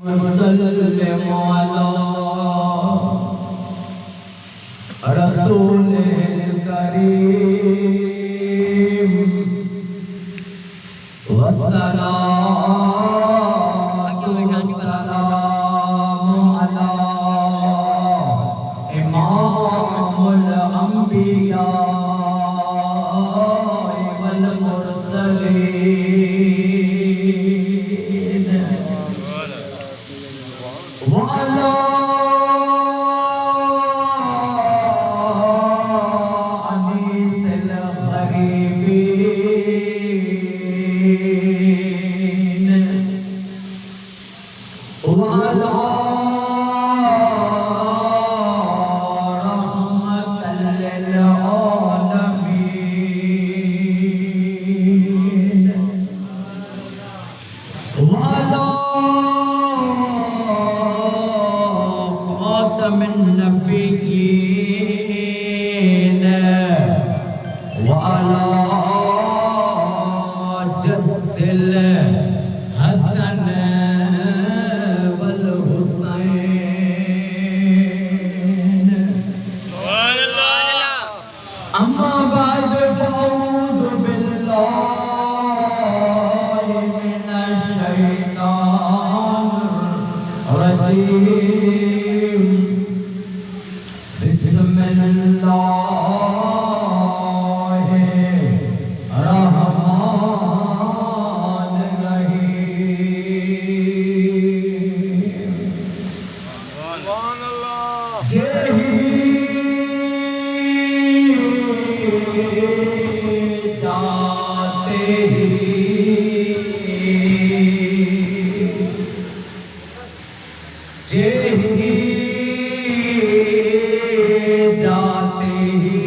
वसल्लम अला रसूलिल करीम वस्सलाम अला इमामुल अंबिया वल मुरसलीन वअला अनीसिल गरीबीन वअला रहमतल लिल आलमीन वअला खातमिन नबिय्यीन वअला जद्दिल हसन वल हुसैन अम्मा बाद फौज़ु बिल्लाहि मिनश शैतानिर रजीम बिस्मिल्लाहिर रहमानिर रहीम जेही जाते ही जेही जाते ही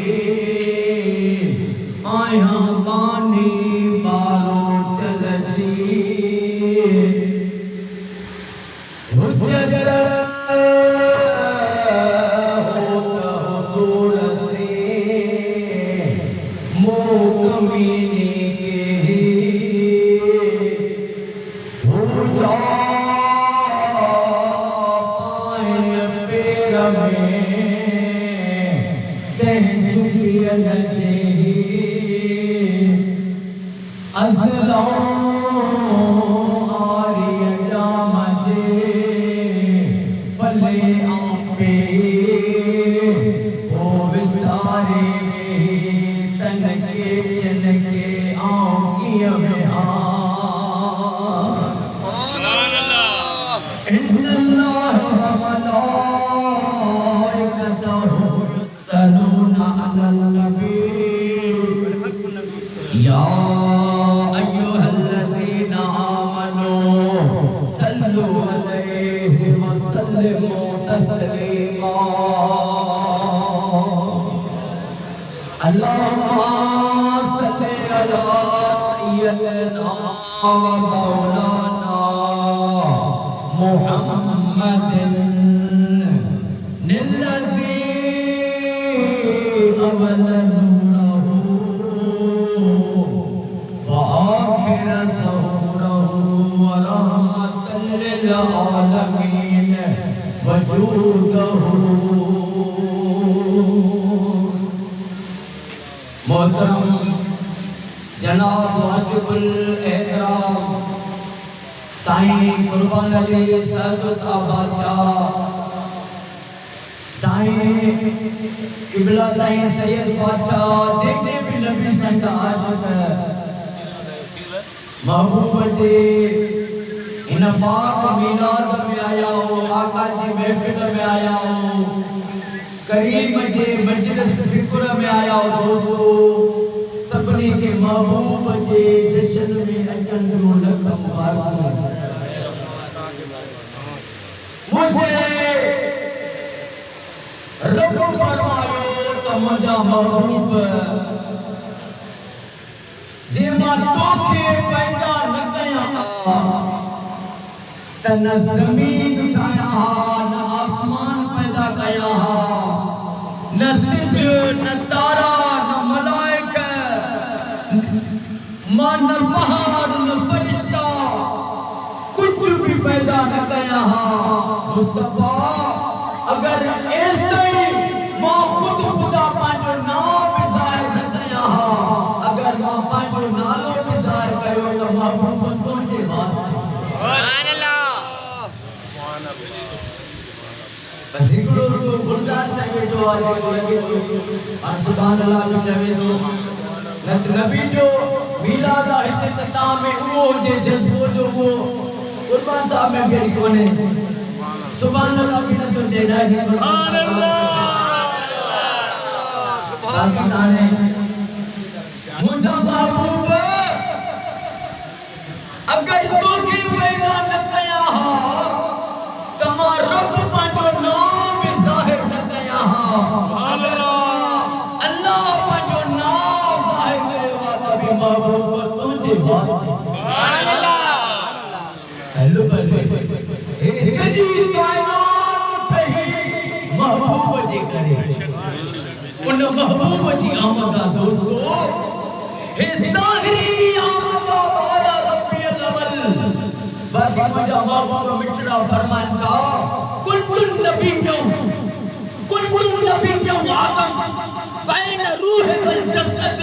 आया पानी बारो चल जी हुज्जत होता हुजूर से मोकमीने के हो जा पाए पैर में कह चुकी नजे अज़ला आरिय जामजे भले आपे ओ विसारे में तनके चनके आँखियों में इन्नल्लाह व मलाइकतहु युस्सलूना अलल नबी या अय्युहल्लज़ीना आमनू सल्लु अलैहि व सल्लिमू तस्लीमा अल्लाहुम्मा सल्लि अला सय्यिदिना व मौलाना मुहम्मदिन निल्लज़ी अवला नूरहु व आखिर ज़हूरहु व रहमतल लिल आलमीन वजूदहु मोहतरम जनाब वाजिबुल एहतराम साईं कुर्बान अली सद साहब बादशाह साईं किबला साईं सैयद बादशाह जेके भी नबी साईं का आशिक है महबूब जी इन पाक मीलाद में आया हो आका जी महफिल में आया हो करीम जे मजलिस ज़िक्र में आया हो दोस्तों सभनी के महबूब जे जश्न में अचन जो लख मुबारक मुझे रब फरमायो तो मुझा महबूब जे मां तोखे पैदा न कया त न ज़मीन ठाया न आसमान पैदा कया न सिज न तारा न मलाइका मां न पहाड़ न फरिश्ता कुछ भी पैदा न कया कया मुस्तफा अगर इस तई मां खुद खुदा पांजो नाम भी ज़ाहिर न कया अगर मां पांजो नालो भी ज़ाहिर कयो त महबूब तुझे वास्ते सुभान अल्लाह बस हिकिड़ो रुगो गुलजार साहिब वेठो आहे जेको लॻे थो हाणे सुभान अल्लाह बि चवे थो नबी जो मीलाद आहे हिते त तव्हां में उहो हुजे जज़्बो जो उहो कुर्बान साहब में बि कोन्हे सुभान अल्लाह बि नथो चए ॾाढी सुभान अल्लाह बाक़ी ताने मुंहिंजा महबूब अगर तोखे पैदा न कया त मां रब पंहिंजो नाम बि ज़ाहिर न कया अल्लाह पंहिंजो नाम ज़ाहिर कयो आहे त बि महबूब तुंहिंजे वास्ते सुभान अल्लाह हेलो हे सॼी काइनात ठही महबूब जे करे उन महबूब जी आमद आहे दोस्तो हे ज़ाहिरी आमद आहे 12 रबीउल अव्वल बाक़ी मुंहिंजा महबूब मिठड़ा फरमान था कुल नबियों आदम बैन रूह वल जसद